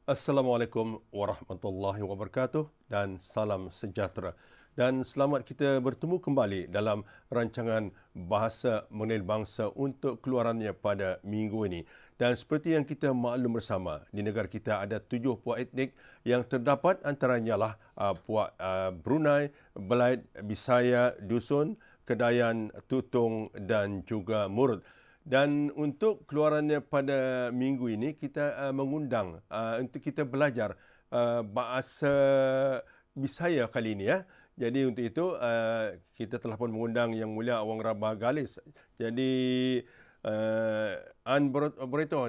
Assalamualaikum warahmatullahi wabarakatuh dan salam sejahtera. Dan selamat kita bertemu kembali dalam rancangan Bahasa Mengenai Bangsa untuk keluarannya pada minggu ini. Dan seperti yang kita maklum bersama, di negara kita ada 7 puak etnik yang terdapat antaranya lah puak Brunei, Belaid, Bisaya, Dusun, Kedayan, Tutong dan juga Murut. Dan untuk keluarannya pada minggu ini, kita mengundang untuk kita belajar bahasa Bisaya kali ini ya. Jadi untuk itu kita telah pun mengundang Yang Mulia Awang Rabah Galis. Jadi An Berito.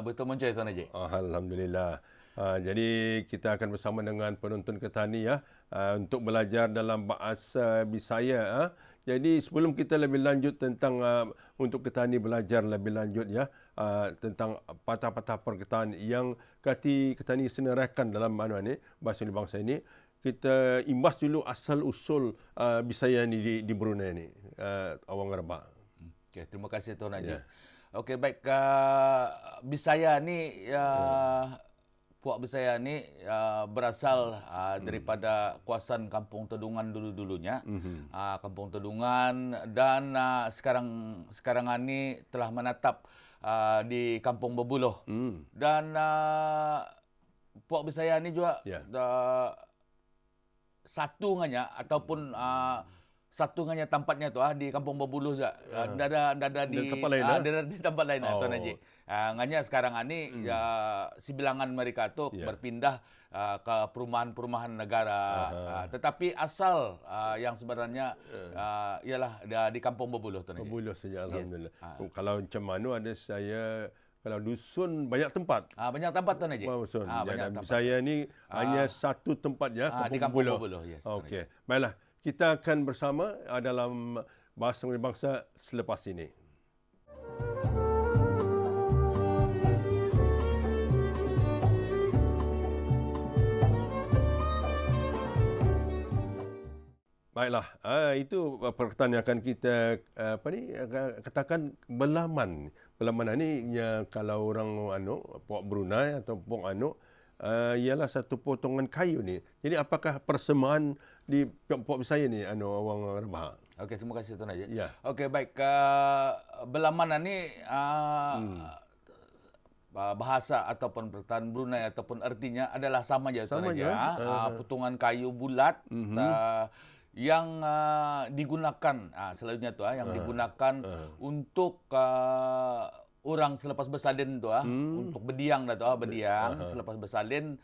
Betul muncul Tuan Haji. Alhamdulillah. Jadi kita akan bersama dengan penonton Ketani ya untuk belajar dalam bahasa Bisaya. Jadi sebelum kita lebih lanjut tentang untuk Ketani belajar lebih lanjut ya tentang patah-patah perkataan yang Ketani senaraikan dalam bahasa bangsa ini, kita imbas dulu asal usul Bisaya ini di Brunei ini. Awang Rabah. Okey, terima kasih Tuan Haji. Ya. Okey, baik. Bisaya ni puak Bisaya ni berasal daripada kawasan Kampung Tedungan dulu-dulunya. Kampung Tedungan dan sekarang ni telah menetap di Kampung Bebuluh. Dan puak Bisaya ni juga Ya. satu nganya ataupun satu nganya tempatnya tu di Kampung Bebuluh juga. Ada di tempat lain, di tempat lain Tuan Oh. Haji. Nganya sekarang ni sebilangan mereka tu Ya. berpindah ke perumahan-perumahan negara. Tetapi asal yang sebenarnya ialah di Kampung Bebuluh Tuan Haji. Bebuluh saja alhamdulillah. Kalau macam mana ada saya kalau dusun banyak tempat. Banyak tempat Tuan Haji. Dusun. Banyak tempat. Saya ni hanya satu tempat ya, Di Kampung Bebuluh. Yes, Tuan Haji. Okey. Baiklah, kita akan bersama dalam Bahasa Mengenai Bangsa selepas ini. Baiklah, itu perkataan yang akan kita katakan belaman. Belaman ini kalau orang puak Brunei atau puak ialah satu potongan kayu ni. Jadi apakah persamaan di puak Bisaya ni Awang Rabah? Okey, terima kasih Tuan Haji. Ya. Okey, baik. Belaman ni bahasa ataupun perkataan Brunei ataupun artinya adalah sama je Tuan Sama Haji. je. Potongan kayu bulat yang digunakan selalunya tu yang digunakan untuk orang selepas bersalin tu untuk berdiang berdiang selepas bersalin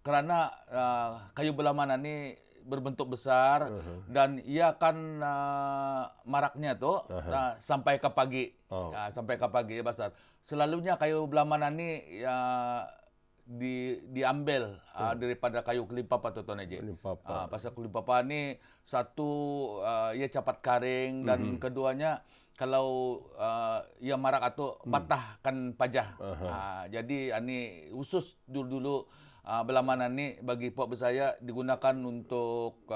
kerana kayu belamanan ni berbentuk besar dan ia akan maraknya tu sampai ke pagi. Sampai ke pagi besar. Selalunya kayu belamanan ni diambil daripada kayu kelimpapa tu Tuan Haji. Pasal kelimpapa ni satu ia cepat kering dan keduanya kalau ia marak atau batahkan pajah. Jadi ini khusus dulu-dulu belamanan ni bagi puak Bisaya digunakan untuk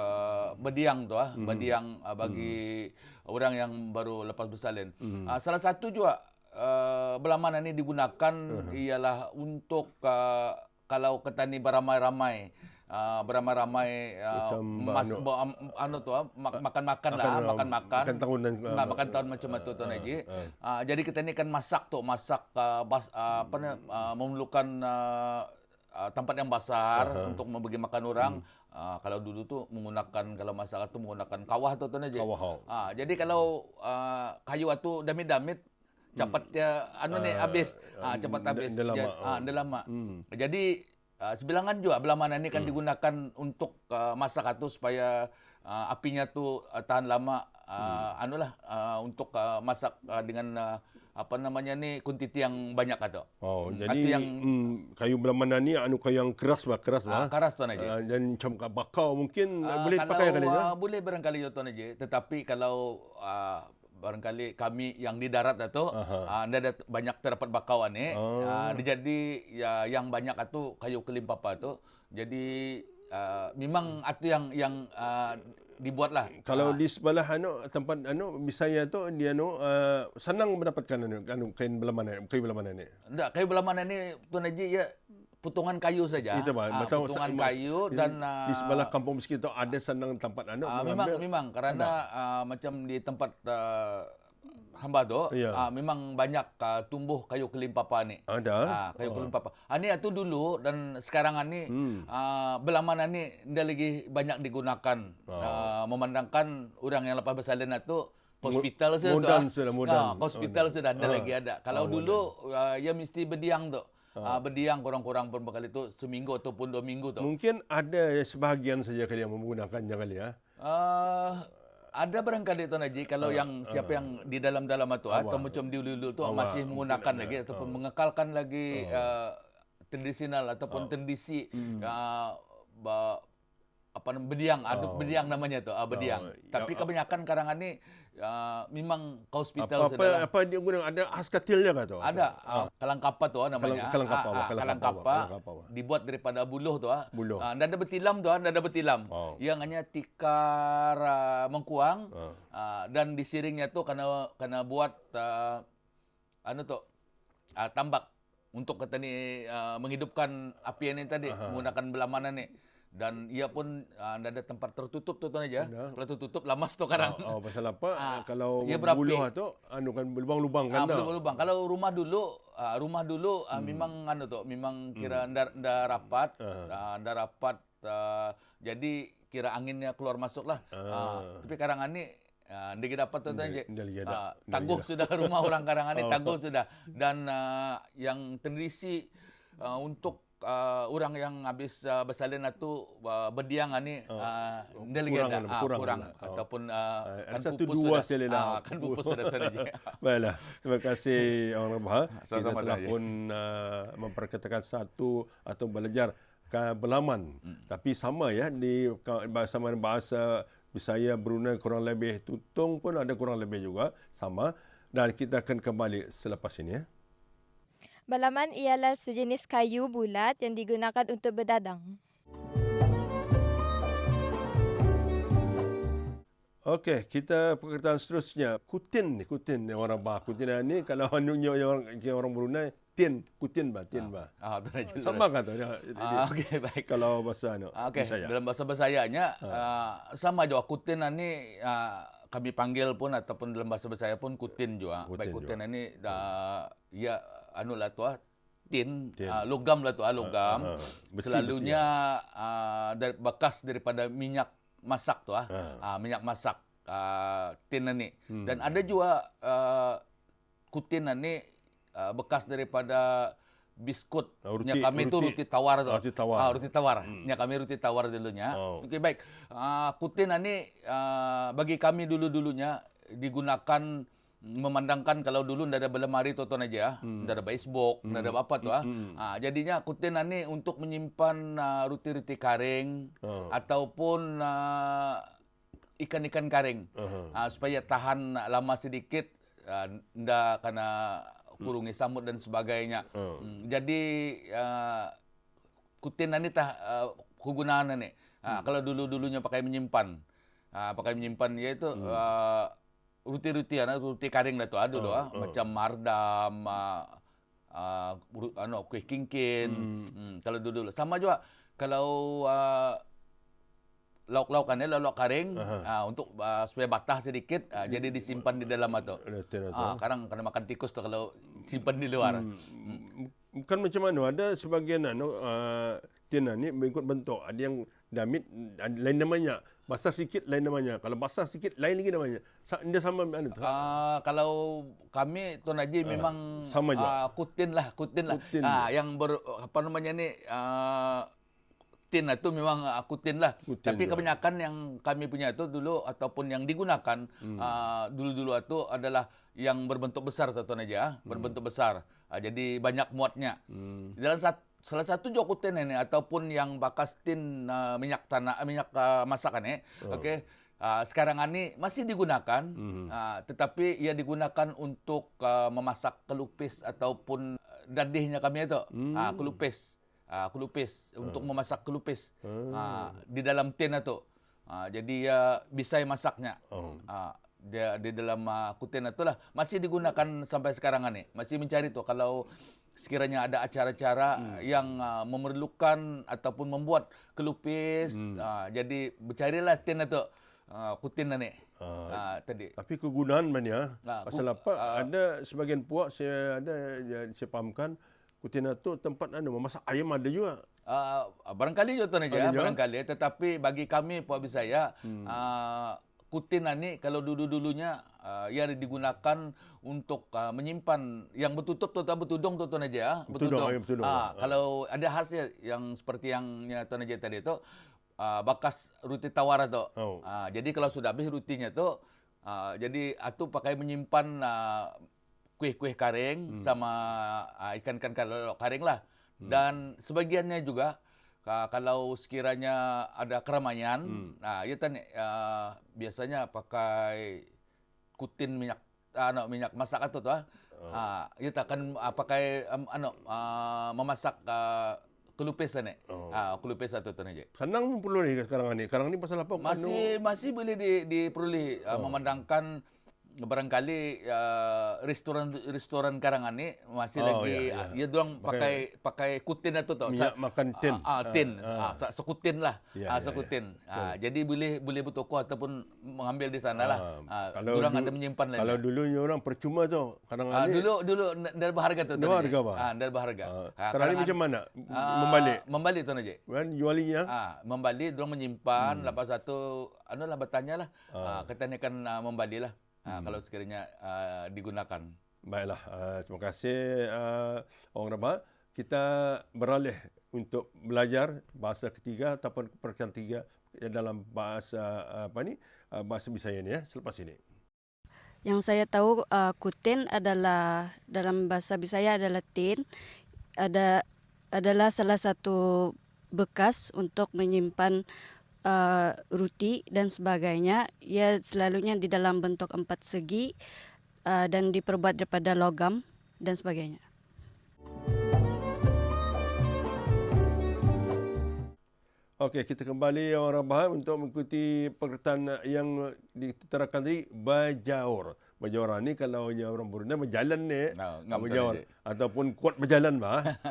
berdiang tu berdiang bagi orang yang baru lepas bersalin. Salah satu juga belamanan ini digunakan ialah untuk kalau Ketani beramai-ramai makan-makan makan tahun macam itu Tuan Haji. Jadi kita ni kan masak memerlukan tempat yang besar untuk membagi makan orang. Kalau dulu tu kalau masak tu menggunakan kawah tu Tuan Haji. Jadi kalau kayu tu damit-damit cepat dia habis. Cepat habis. Dia lama. Jadi sebilangan juga belamanan ini kan digunakan untuk masak tu supaya apinya tu tahan lama. Untuk masak dengan kuntiti yang banyak atau. Jadi kayu belamanan ni kayu yang keras keras Tuan Haji. Dan macam bakau mungkin boleh dipakai kali ya. Boleh barangkali ya Tuan Haji. Tetapi kalau barangkali kami yang di darat itu ada banyak terdapat bakau ni. Jadi yang banyak itu kayu kelimpapa tu. Jadi memang itu yang dibuatlah. Kalau di sebelah tempat Bisaya tu dia senang mendapatkan kain belamanan ni. Enggak, kayu belamanan ni Tuan Haji ya potongan kayu saja. Itu Potongan kayu dan di sebelah kampung miskin tu ada senang tempat memang karena macam di tempat hamba tu memang banyak tumbuh kayu kelimpapa ni. Ada. Kayu kelimpapa. Ini itu dulu dan sekarang ni belamanan ni dia lagi banyak digunakan. Memandangkan orang yang lepas bersalin itu hospital sudah. Hospital sudah ada lagi ada. Kalau dulu ya mesti berdiang tu. Berdiang kurang-kurang berbekal itu seminggu ataupun 2 minggu tu. Mungkin ada sebahagian saja kali yang menggunakannya kali ya. Ada barangkali Tuan Haji kalau yang siapa yang di dalam-dalam itu atau macam dulu-dulu tu masih menggunakan lagi ataupun mengekalkan lagi tradisional ataupun tradisi berdiang, berdiang namanya tu, berdiang. Tapi kebanyakan karangan ni memang ke hospital sudah. Apa dia guna ada khas katilnya ke tu? Ada kalangkapa tu namanya. Kalangkapa dibuat daripada buluh tu. Buluh. Ndak ada betilam tu, ndak ada betilam. Yang hanya tikar mengkuang dan disiringnya tu kena buat tambak untuk kata ni menghidupkan api ini tadi menggunakan belamanan ni. Dan ia pun ada tempat tertutup tu Tuan aja. Kalau tertutup lamas tu karang. Pasal apa? Kalau buluh tu kan lubang-lubang kan. Lubang-lubang. Kalau rumah dulu memang memang kira ndak rapat, jadi kira anginnya keluar masuk lah. Tapi karangan ni dia dapat tu aja. Tangguh sudah rumah orang karangan ni tangguh sudah. Dan yang tradisi untuk orang yang habis bersalin itu berdiang ni dia lagi ada kurang ataupun kan satu dua selena kan pupus sudah tadi. Baiklah, terima kasih Orang Rabah. Kita telah pun memperkatakan satu atau belajar belaman. Tapi sama ya di bahasa Bisaya Brunei kurang lebih, Tutong pun ada kurang lebih juga sama, dan kita akan kembali selepas ini ya. Belaman ialah sejenis kayu bulat yang digunakan untuk berdadang. Okey, kita perkataan seterusnya. Kutin orang Bah. Kutin ni kalau anunya orang Brunei, kutin ba. Sama kan tu. Okey, baik. Kalau bahasa Bisaya. Dalam bahasa Bisayanya sama juga kutin ni kami panggil pun ataupun dalam bahasa Bisaya pun kutin juga. Baik kutin ni ya lah tu tin. Logam lah tu logam. Selalunya bekas daripada minyak masak tu minyak masak tin ni. Dan ada juga kutin ni bekas daripada biskut. Kami tu roti tawar tu. Roti tawar. Kami roti tawar dulunya. Okey baik. Kutin ni bagi kami dulu-dulunya digunakan memandangkan kalau dulu ndak ada belemari tu Tuan aja, ndak ada basebox, ndak ada apa tu jadinya kutin ni untuk menyimpan roti-roti karing ataupun ikan-ikan karing supaya tahan lama sedikit, ndak kena kurungi samut dan sebagainya. Jadi kutin ni kegunaan ni. Kalau dulu-dulunya pakai menyimpan iaitu roti-roti roti karing dah tu ada macam mardam, kuih kinkin. Kalau dulu sama juga kalau lauk-lauk karing untuk supaya batah sedikit jadi disimpan di dalam tu. Sekarang kena makan tikus tu kalau simpan di luar. Bukan macam mana, ada sebagian tin ni mengikut bentuk. Ada yang damit lain namanya. Basah sikit lain namanya. Kalau basah sikit lain lagi namanya. Dia sama mana tu? Kalau kami Tuan Haji memang sama juga. Kutin lah. Yang apa namanya ni tin itu memang kutin lah. Tapi kebanyakan yang kami punya itu dulu ataupun yang digunakan dulu-dulu itu adalah yang berbentuk besar Tuan Haji berbentuk besar. Jadi banyak muatnya. Dalam salah satu juga kutin ini ataupun yang bekas tin minyak masakan ni. Okey. Sekarang ini masih digunakan, tetapi ia digunakan untuk memasak kelupis ataupun dadihnya kami itu, kelupis untuk memasak kelupis di dalam tin itu. Jadi bisa masaknya. Dia di dalam kutin itulah masih digunakan sampai sekarang ni. Masih mencari tuh kalau sekiranya ada acara-acara yang memerlukan ataupun membuat kelupis, jadi bercarilah tin itu kutin ni. Tadi. Tapi kegunaan mana? Pasal apa? Ada sebagian puak saya fahamkan kutin itu tempat memasak ayam ada juga. Barangkali itu aja, barangkali. Tetapi bagi kami Puak Bisaya, kutin ni kalau dulu-dulunya ia digunakan untuk menyimpan yang bertutup bertudung tuan aja, bertudung. Kalau ada khasnya yang seperti yang tuan aja tadi itu bakas ruti tawar tu. Jadi kalau sudah habis rutinya tu, jadi atu pakai menyimpan kuih-kuih karing sama ikan-ikan kalau karing lah. Dan sebagiannya juga kalau sekiranya ada keramaian, biasanya pakai kutin minyak masak atau kita akan pakai memasak kelupis ni. Kelupis atau tu aja. Senang perlu ni sekarang ni. Sekarang ni pasal apa? Masih boleh diperoleh memandangkan barangkali restoran karangan ni masih lagi dia dorang pakai kutin itu tu. Minyak makan tin. Tin. Sekutin lah. Sekutin. Jadi boleh bertokok ataupun mengambil di sana lah. Kalau dorang ada menyimpan lagi. Kalau dulunya orang percuma tu karangan ni. Dulu dah berharga tu. Dah berharga apa? Dah berharga. Sekarang ni macam mana? Membalik tu aja. Kan jualinya? Membalik dorang menyimpan lepas satu bertanya lah. Katanya kan membalik lah. Kalau sekiranya digunakan. Baiklah, terima kasih Orang Rabah. Kita beralih untuk belajar bahasa ketiga ataupun perkataan ketiga dalam bahasa bahasa Bisaya ni selepas ini. Yang saya tahu kutin adalah dalam bahasa Bisaya adalah tin, adalah salah satu bekas untuk menyimpan ruti dan sebagainya. Ia selalunya di dalam bentuk 4 segi dan diperbuat daripada logam dan sebagainya. Okey, kita kembali Orang Rabah untuk mengikuti perkataan yang diterangkan tadi, bajaur. Bajaur ni kalau orang Brunei berjalan ni, bajaur ataupun kuat berjalan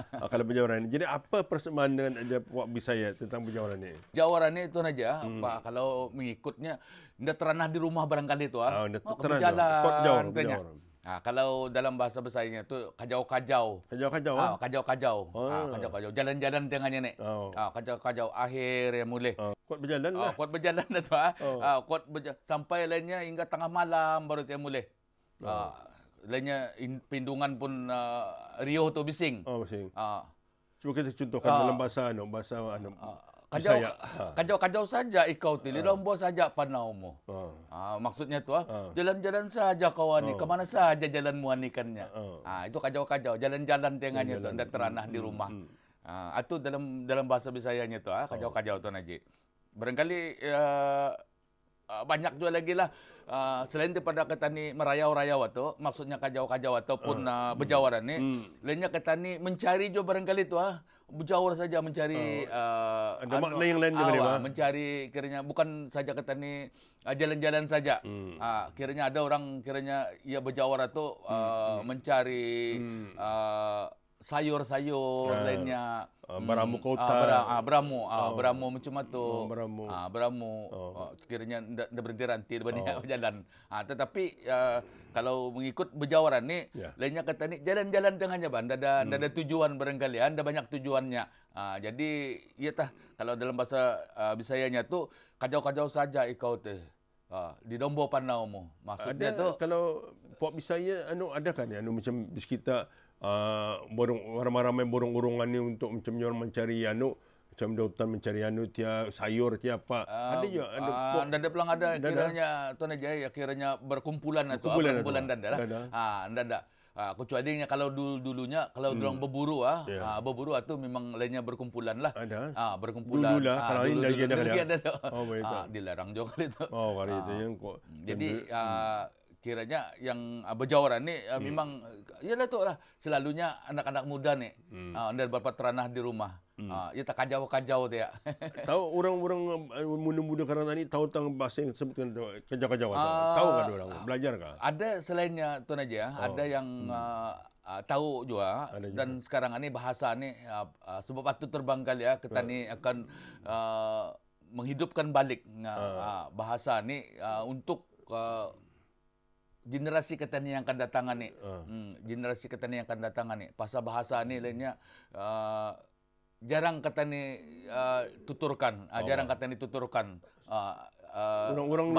kalau bajaur ni. Jadi apa persamaan dengan Puak Bisaya tentang bajaur ni? Bajaur ni itu aja, Pak, kalau mengikutnya ndak teranah di rumah barangkali tu berjalan tanya. Kalau dalam bahasa Bisayanya tu kajau-kajau. Kajau-kajau. Kajau-kajau. Kajau-kajau. Jalan-jalan tengahnya ni. Kajau-kajau akhir yang mulai. Kuat berjalan lah. Kuat berjalan tu. Kuat sampai lainnya hingga tengah malam baru dia mulai. Lainnya pindungan pun Rio tu bising. Bising. Cuba kita contohkan dalam bahasa Kajau-kajau saja ikau tili dombo saja panaumu. Maksudnya tu jalan-jalan saja kawan ni, ke mana saja jalanmu anikannya. Itu kajau-kajau, jalan-jalan tengahnya tu, ndak teranah di rumah. Itu dalam bahasa Bisayanya tu, kajau-kajau tu Najib. Barangkali banyak juga lagi lah. Selain daripada kata ni merayau-rayau tu, maksudnya kajau-kajau ataupun berjawaran ni, lainnya kata ni mencari juga barangkali tu berjawar saja mencari ada makna yang lain juga mencari kiranya bukan saja kata ni jalan-jalan saja. Kiranya ada orang kiranya ia berjawar tu mencari sayur-sayur lainnya, beramu kota, beramu macam tu, beramu kiranya ndak berhenti ranti berjalan. Tetapi kalau mengikut berjawaran ni, lainnya kata ni jalan-jalan tengahnya ndak ada tujuan barangkali, ada banyak tujuannya. Jadi kalau dalam bahasa Bisayanya tu kajau-kajau saja ikau teh. Di dombo panaumu. Maksudnya tu kalau Puak Bisaya ada kan macam di sekitar ramai-ramai borong-borongan ni untuk macam orang mencari macam dautan mencari sayur apa. Ada juga ada pelang ada kiranya tuan aja ya kiranya berkumpulan danda lah. Danda. Kecuali kalau dulunya kalau orang berburu berburu itu memang lainnya berkumpulan lah. Ada. Berkumpulan. Dulu lah kalau ini ada. Dilarang juga kali itu. Kali itu yang jadi kiranya yang berjawara ni memang yalah tu lah selalunya anak-anak muda ni anda berpatranah di rumah. Ya tak kajau-kajau dia. Tahu orang-orang muda-muda karena ni tahu tentang bahasa yang disebutkan kajau-kajau atau tahu kan orang belajar kah? Ada selainnya Tuan Haji ada yang tahu juga dan sekarang ini bahasa ni sebab waktu terbang kali ya kita ni akan menghidupkan balik bahasa ni untuk generasi kita ni yang akan datang ni. Generasi kita ni yang akan datang ni. Pasal bahasa ni lainnya jarang kata ni tuturkan, jarang kata ni tuturkan. Orang-orang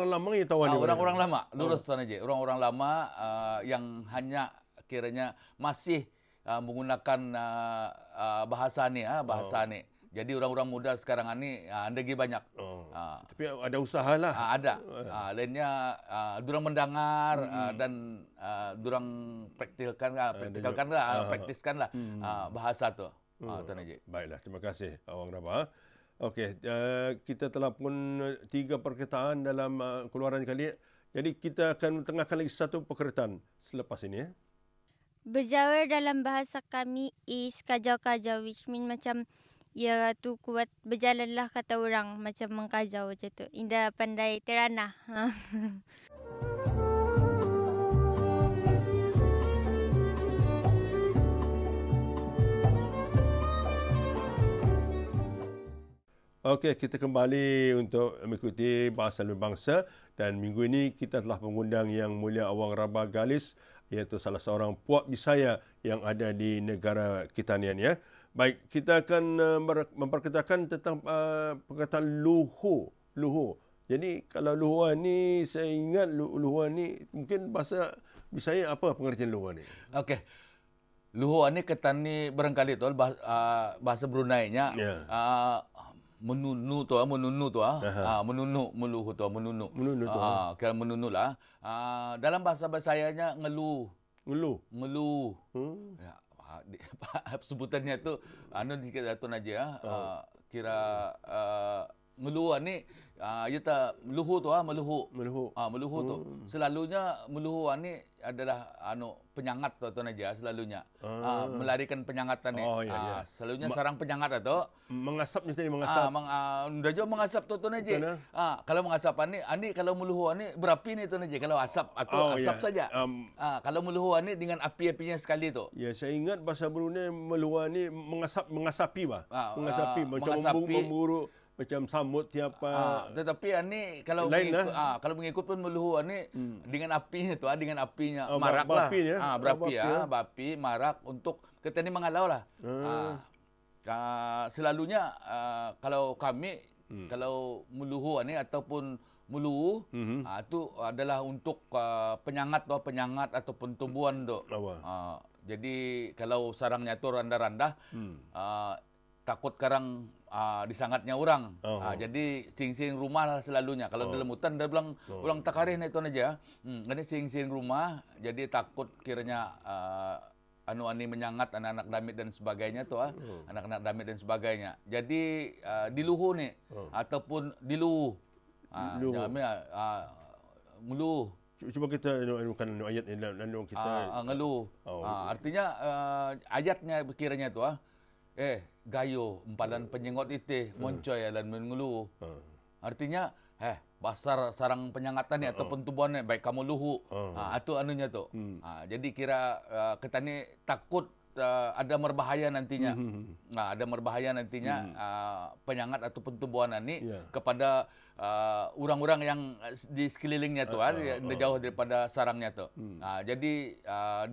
lama yang tahu ni. Orang-orang lama, lurus Tuan Haji. Orang-orang lama yang hanya kiranya masih menggunakan bahasa ni, Jadi orang-orang muda sekarang ni anda lagi banyak. Tapi ada usaha lah. Ada. Lainnya durang mendengar dan durang praktiskan bahasa tu. Tuan Haji. Baiklah, terima kasih Awang Rabah. Okey, kita telah pun 3 perkataan dalam keluaran kali. Jadi kita akan tengahkan lagi satu perkataan selepas ini. Berjawar dalam bahasa kami is kajau-kajau, which mean macam ya tu kuat berjalanlah kata orang macam mengkajau macam tu. Indah pandai teranah. Okey, kita kembali untuk mengikuti Bahasa Bangsa dan minggu ini kita telah mengundang Yang Mulia Awang Rabah Galis, iaitu salah seorang puak Bisaya yang ada di negara kita ni ya. Baik, kita akan memperkatakan tentang perkataan luhu. Jadi kalau luhuan ni saya ingat luhuan ni mungkin bahasa Bisaya apa pengertian luhuan ni? Okey. Luhuan ni ketan ni barangkali tu bahasa Brunei-nya. Menunu tu meluhu tu kira menunu lah. Dalam bahasa Bisayanya ngeluh. Ya, sebutannya tu dikit Tuan Haji kira ngeluh ni kita meluhu tu meluhu tu selalunya meluhu ni adalah penyangat tu Tuan Haji selalunya melarikan penyangatan ni. Selalunya sarang penyangat tu mengasapnya tadi mengasap. Dah jauh mengasap tu Tuan Haji. Kalau mengasap ni kalau meluhu ni berapi ni Tuan Haji kalau asap atau asap saja. Kalau meluhu ni dengan api-apinya sekali tu. Ya, saya ingat bahasa Brunei meluhu ni mengasapi bah. Mengasapi macam memburu macam samut tiapa. Tetapi ni kalau kalau mengikut pun meluhu ni dengan apinya tu dengan apinya marak lah. Berapi marak untuk kita ni mengalau lah. Selalunya kalau kami kalau meluhu ni ataupun mulu itu adalah untuk penyangat ataupun tumbuhan tu. Jadi kalau sarangnya tu randah-randah takut karang disangatnya orang. Jadi sing-sing rumah lah selalunya. Kalau dalam hutan dia bilang ulang takarih itu aja. Ini sing-sing rumah jadi takut kiranya ani menyangat anak-anak damit dan sebagainya tu anak-anak damit dan sebagainya. Jadi diluhu ni ataupun diluhu. Ngeluh. Cuba kita anukan ayat ni lalu kita ngeluh. Artinya ayatnya kiranya tu gayo empalan penyengot itu moncoy dan mengeluh. Artinya basar sarang penyangatan ni ataupun tumbuhan ni baik kamu luhu. Itu anunya tu. Jadi kira kita ni takut ada berbahaya nantinya. Ada berbahaya nantinya penyangat ataupun tumbuhan ni kepada orang-orang yang di sekelilingnya tu jauh daripada sarangnya tu. Jadi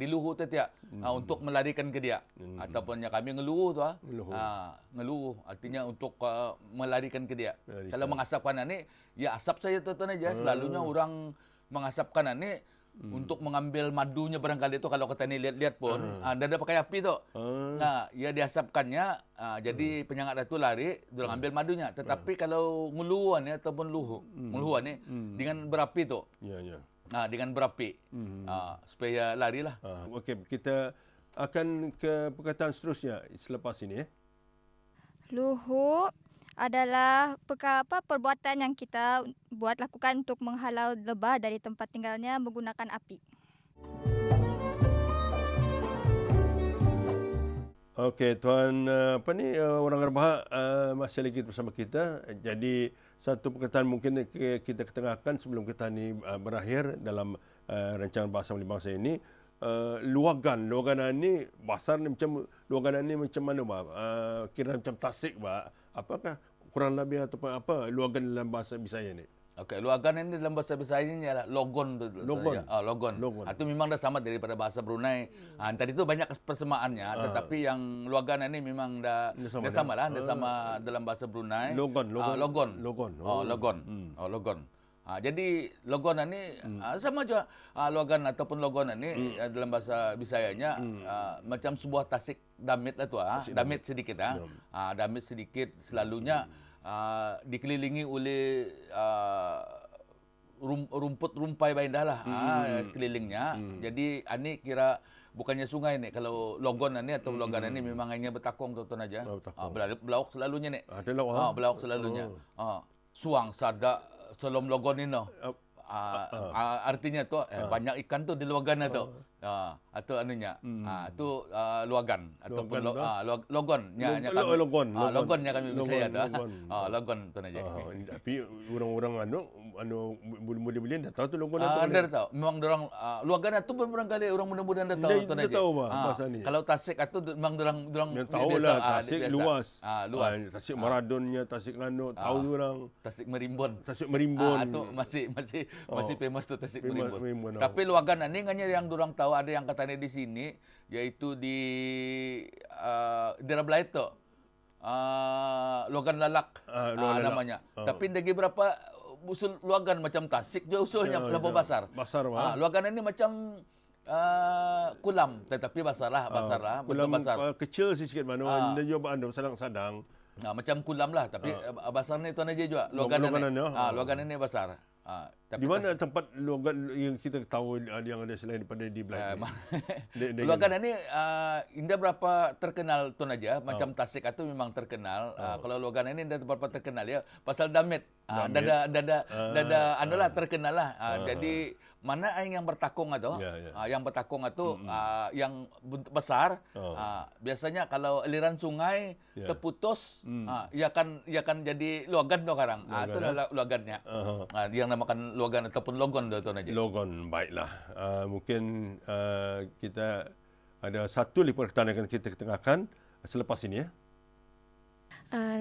diluhu tu tiap untuk melarikan ke dia ataupun yang kami ngeluh tu ngeluh artinya untuk melarikan ke dia. Kalau mengasapkan ni ya asap saja tu aja. Selalunya orang mengasapkan ni untuk mengambil madunya barangkali itu kalau kita ni lihat pun dia ada pakai api tu. Ya diasapkannya jadi penyangat itu lari dia ambil madunya. Tetapi kalau nguluan ni ataupun nguluan ni dengan berapi tu. Dengan berapi supaya larilah. Okey, kita akan ke perkataan seterusnya selepas ini. Luhu adalah perbuatan yang kita buat lakukan untuk menghalau lebah dari tempat tinggalnya menggunakan api. Okey, Tuan orang Rabah masih lagi bersama kita. Jadi satu perkataan mungkin kita ketengahkan sebelum kita ni berakhir dalam rancangan Bahasa Melayu Bangsa ini. Luagan ni bahasa ni macam luagan ni macam mana bah? Kira macam tasik bah. Apakah kurang lebih ataupun apa luagan dalam bahasa Bisaya ni? Okey, luagan ini dalam bahasa Bisaya ini adalah logon. Logon. Logon. Itu memang dah sama daripada bahasa Brunei. Tadi itu banyak persemaannya, tetapi yang luagan ini memang dah sama lah, dah sama dalam bahasa Brunei. Logon. Logon. Jadi logon ini sama juga logan ataupun logon ini dalam bahasa Bisayanya macam sebuah tasik damit lah tu, damit sedikit damit sedikit selalunya dikelilingi oleh rumput rumpai baindah lah kelilingnya. Jadi ani kira bukannya sungai ni. Kalau logon ni atau logan ni memang hanya bertakung tuan aja. Belauk selalunya ni. Ada lauk. Belauk selalunya. Suang sadak selom logon ni no. Artinya tu banyak ikan tu di logan tu. Atau anunya. Itu luagan ataupun logon. Logonnya kami Bisaya tu. Logon tu aja. Tapi orang-orang muda-muda dah tahu tu logon tu. Dah tahu. Memang orang luagan tu barangkali orang muda-muda dah tahu tu aja. Dah tahu bahasa ni. Kalau tasik tu memang orang tahulah tasik luas. Luas. Tasik Maradonnya, tasik Ngano, tahu orang. Tasik Merimbun. Itu masih famous tu tasik Merimbun. Merimbun. Tapi luagan ni hanya yang orang tahu ada yang katanya di sini iaitu di daerah Belait tu. Luagan Lalak namanya. Tapi lagi berapa usul luagan macam tasik je usulnya Labuh Basar. Luagan ini macam kulam tetapi basar lah. Kulam kecil sikit mana dia juga sadang-sadang. Macam kulam lah tapi basar ni tuan aja juga. Luagan ini basar. Di mana tempat luagan yang kita tahu yang ada selain daripada di Belait? Luagan ini indah berapa terkenal tuan aja. Macam tasik itu memang terkenal. Kalau luagan ini indah berapa terkenal ya. Pasal damit. Dada adalah terkenal lah. Jadi mana aing yang bertakung itu, yang bertakung itu yang besar. Biasanya kalau aliran sungai terputus, ia akan jadi luagan tu sekarang. Itu luagannya. Yang namakan luagan ataupun logon tu aja. Logon, baiklah. Mungkin kita ada satu lagi perkataan yang kita ketengahkan selepas ini ya.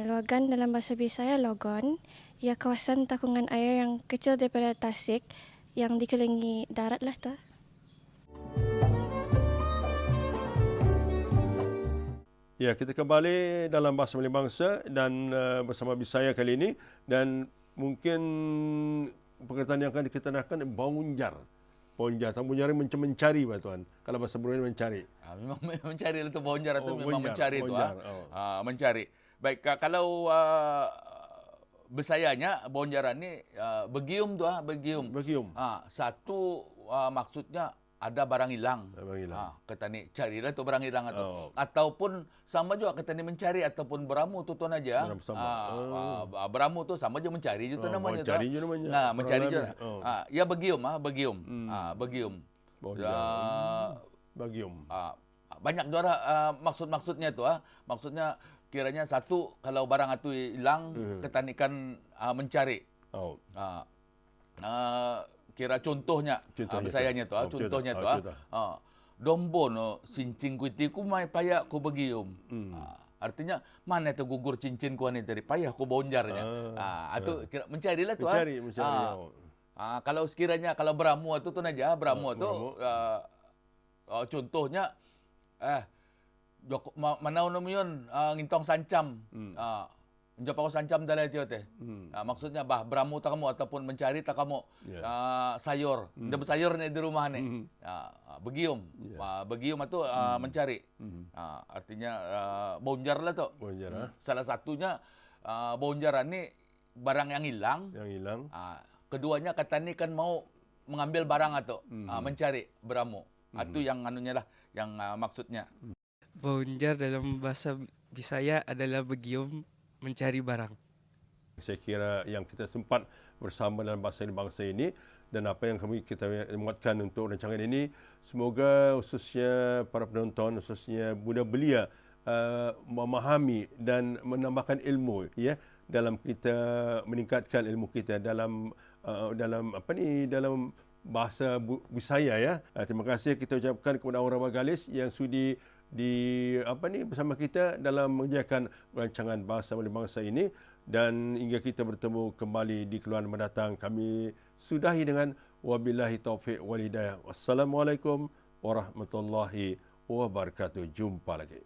Luagan dalam bahasa Bisaya logon, ia kawasan takungan air yang kecil daripada tasik yang dikelilingi darat lah tu. Ya, kita kembali dalam Bahasa Melayu Bangsa dan bersama Bisaya kali ini dan mungkin perkataan yang akan diketengahkan bonjar. Bonjar macam mencari bah tuan. Kalau bahasa Brunei mencari. Memang mencari itu bonjar itu memang mencari itu. Mencari. Baik, kalau Bisayanya bonjaran ni begium tu begium. Satu maksudnya ada barang hilang. Kata ni carilah tu barang hilang atau ataupun sama juga kata ni mencari ataupun beramu tu tuan aja. Beramu tu sama je mencari je tu namanya tu. Mencari je namanya. Mencari je. Ya begium begium. Begium. Banyak juga maksud-maksudnya tu maksudnya kiranya satu kalau barang itu hilang ketanikan mencari. Kira contohnya Bisayanya tu contohnya tu dombo no cincin kuiti ku mai payah ku begium. Artinya mana tu gugur cincin ku ni tadi payah ku bonjarnya. Itu kira mencarilah tu. Mencari. Kalau sekiranya kalau beramu tu aja beramu tu contohnya manau nomion ngintong sancam. Menjawab aku sancam dalam itu teh. Maksudnya beramu tak kamu ataupun mencari tak kamu sayur. Dah bersayur ni di rumah ni. Begium. Begium itu mencari. Artinya bonjar lah tu. Salah satunya bonjaran ni barang yang hilang. Keduanya kata ni kan mau mengambil barang atau mencari beramu. Itu yang anunya lah yang maksudnya. Bonjar dalam bahasa Bisaya adalah begium mencari barang. Saya kira yang kita sempat bersama dalam bahasa bangsa ini dan apa yang kita muatkan untuk rancangan ini, semoga khususnya para penonton, khususnya budak belia memahami dan menambahkan ilmu ya dalam kita meningkatkan ilmu kita dalam dalam bahasa Bisaya ya. Terima kasih kita ucapkan kepada orang Bagalis yang sudi bersama kita dalam mengerjakan rancangan bahasa bangsa ini, dan hingga kita bertemu kembali di keluaran mendatang, kami sudahi dengan wabillahi taufiq wal hidayah. Wassalamualaikum warahmatullahi wabarakatuh. Jumpa lagi.